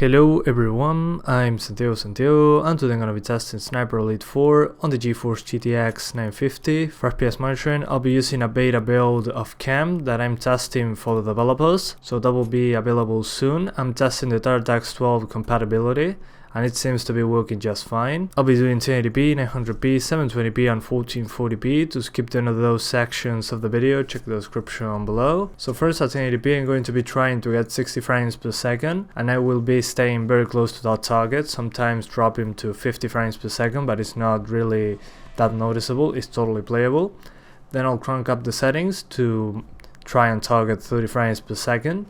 Hello everyone, I'm Santiago, and today I'm gonna be testing Sniper Elite 4 on the GeForce GTX 950. For FPS monitoring, I'll be using a beta build of CAM that I'm testing for the developers, so that will be available soon. I'm testing the DX12 compatibility, and it seems to be working just fine. I'll be doing 1080p, 900p, 720p and 1440p. To skip any of those sections of the video, check the description below. So first at 1080p I'm going to be trying to get 60 frames per second, and I will be staying very close to that target, sometimes dropping to 50 frames per second, but it's not really that noticeable, it's totally playable. Then I'll crank up the settings to try and target 30 frames per second.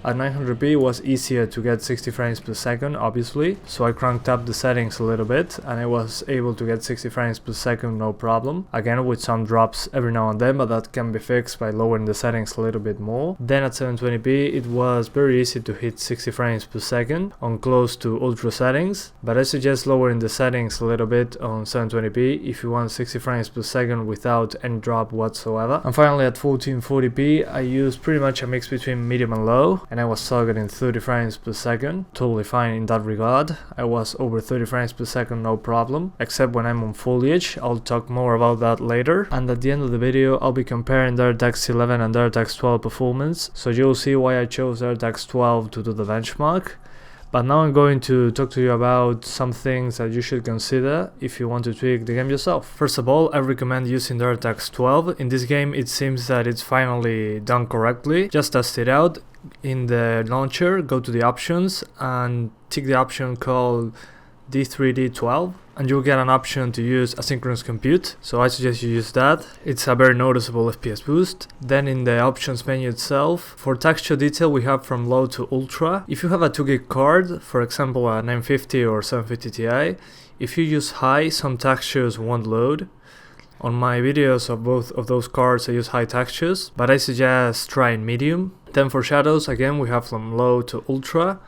At 900p it was easier to get 60 frames per second, obviously, so I cranked up the settings a little bit and I was able to get 60 frames per second no problem. Again, with some drops every now and then, but that can be fixed by lowering the settings a little bit more. Then at 720p it was very easy to hit 60 frames per second on close to ultra settings, but I suggest lowering the settings a little bit on 720p if you want 60 frames per second without any drop whatsoever. And finally at 1440p I used pretty much a mix between medium and low, and I was targeting 30 frames per second, totally fine in that regard. I was over 30 frames per second no problem, except when I'm on foliage. I'll talk more about that later. And at the end of the video I'll be comparing their DX11 and their DX12 performance, so you'll see why I chose their DX12 to do the benchmark. But now I'm going to talk to you about some things that you should consider if you want to tweak the game yourself. First of all, I recommend using the DX12. In this game it seems that it's finally done correctly. Just test it out. In the launcher, go to the options and tick the option called D3D12, and you'll get an option to use asynchronous compute, so I suggest you use that. It's a very noticeable FPS boost. Then in the options menu itself, for texture detail we have from low to ultra. If you have a 2GB card, for example a 950 or 750 Ti, if you use high, some textures won't load. On my videos of both of those cards I use high textures, but I suggest trying medium. Then for shadows, again we have from low to ultra.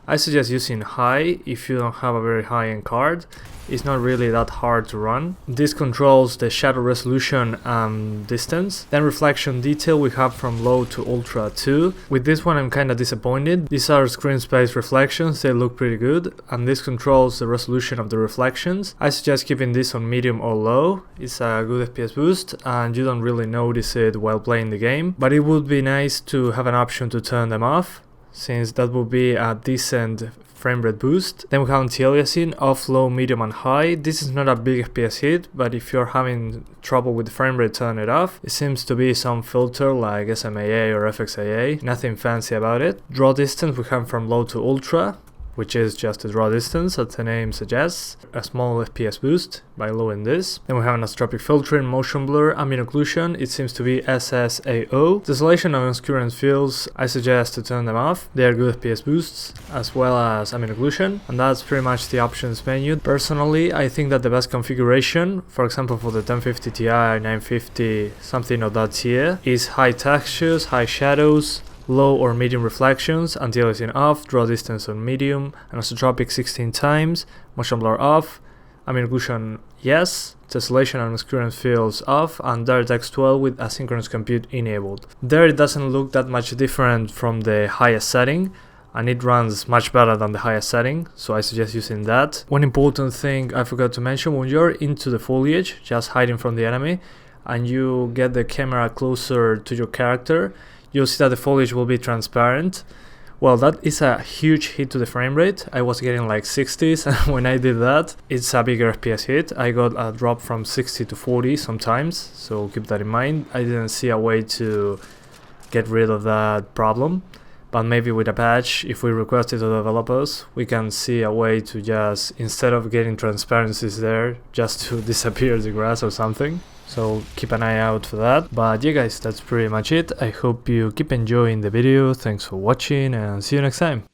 I suggest using high if you don't have a very high-end card. It's not really that hard to run. This controls the shadow resolution and distance. Then reflection detail we have from low to ultra too. With this one I'm kinda disappointed. These are screen space reflections, they look pretty good, and this controls the resolution of the reflections. I suggest keeping this on medium or low. It's a good FPS boost and you don't really notice it while playing the game, but it would be nice to have an option to turn them off, since that will be a decent frame rate boost. Then we have anti-aliasing off, low, medium and high. This is not a big FPS hit, but if you're having trouble with the frame rate, turn it off. It seems to be some filter like SMAA or FXAA, nothing fancy about it. Draw distance we have from low to ultra, which is just a draw distance, as the name suggests. A small FPS boost by lowering this. Then we have an isotropic filtering, motion blur, ambient occlusion. It seems to be SSAO. Distillation and obscurance fields, I suggest to turn them off. They are good FPS boosts, as well as ambient occlusion. And that's pretty much the options menu. Personally, I think that the best configuration, for example for the 1050 Ti, 950, something of that tier, is high textures, high shadows, low or medium reflections, anti-aliasing off, draw distance on medium, anisotropic 16 times, motion blur off, ambient occlusion yes, tessellation and obscurance fields off, and DX12 with asynchronous compute enabled. There it doesn't look that much different from the highest setting, and it runs much better than the highest setting, so I suggest using that. One important thing I forgot to mention, when you're into the foliage, just hiding from the enemy, and you get the camera closer to your character, you'll see that the foliage will be transparent. Well, that is a huge hit to the frame rate. I was getting like 60s, and when I did that, it's a bigger FPS hit. I got a drop from 60 to 40 sometimes, so keep that in mind. I didn't see a way to get rid of that problem, but maybe with a patch, if we request it to the developers, we can see a way to just, instead of getting transparencies there, just to disappear the grass or something. So keep an eye out for that. But yeah guys, that's pretty much it. I hope you keep enjoying the video. Thanks for watching and see you next time.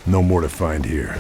No more to find here.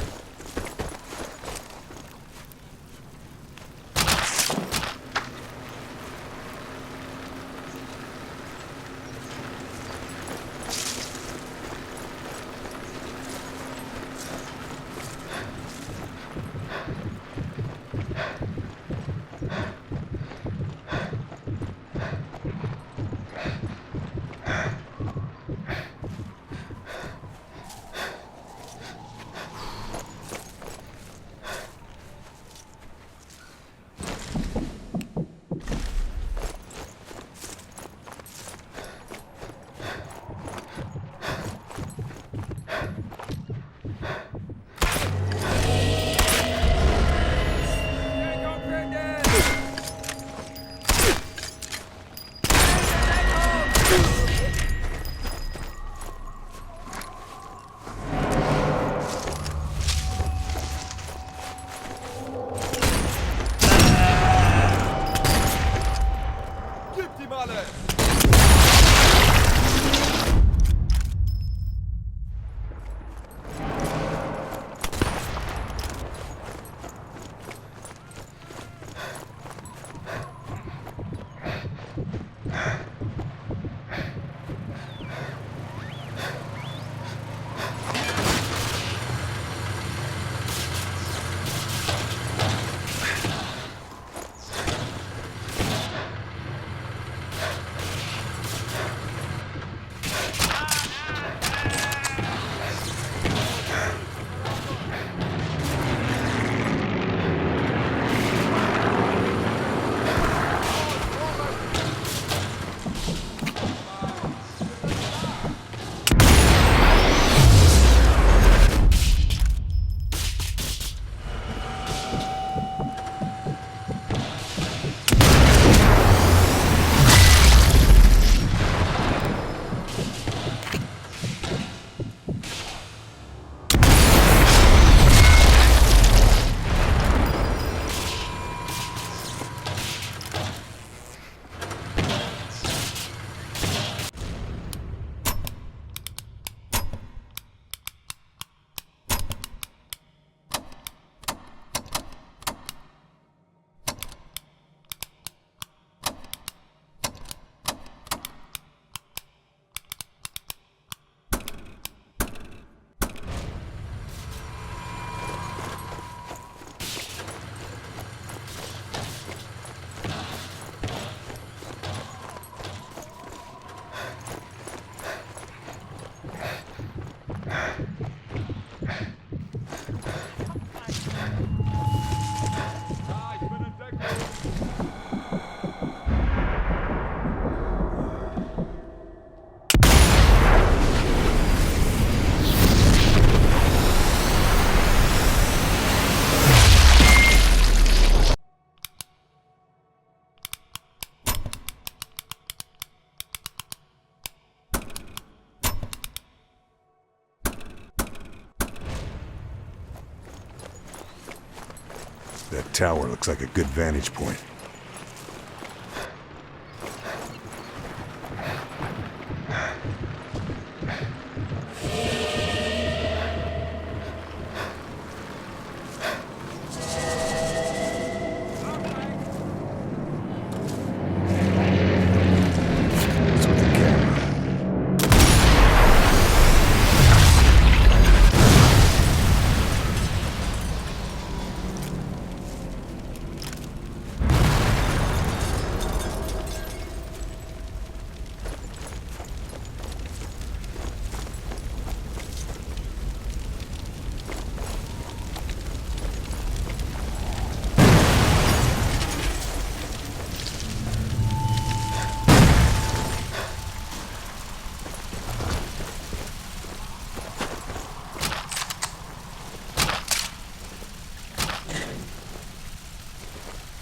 That tower looks like a good vantage point.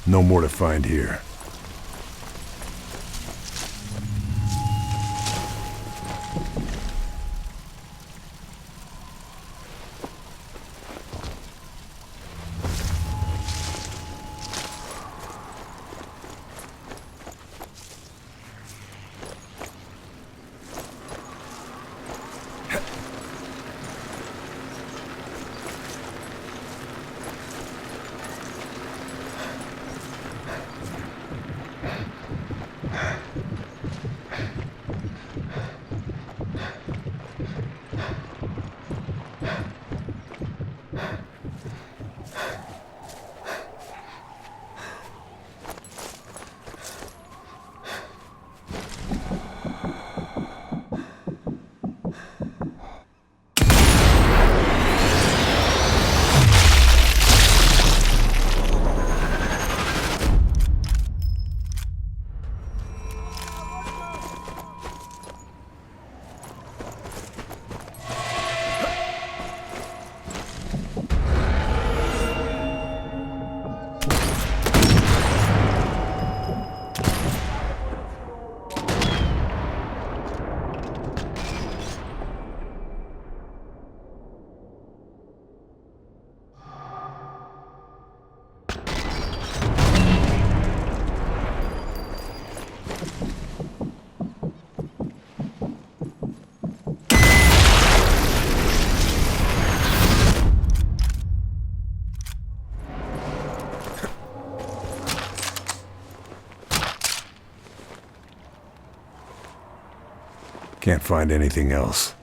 No more to find here. Can't find anything else.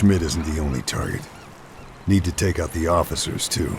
Schmidt isn't the only target. Need to take out the officers, too.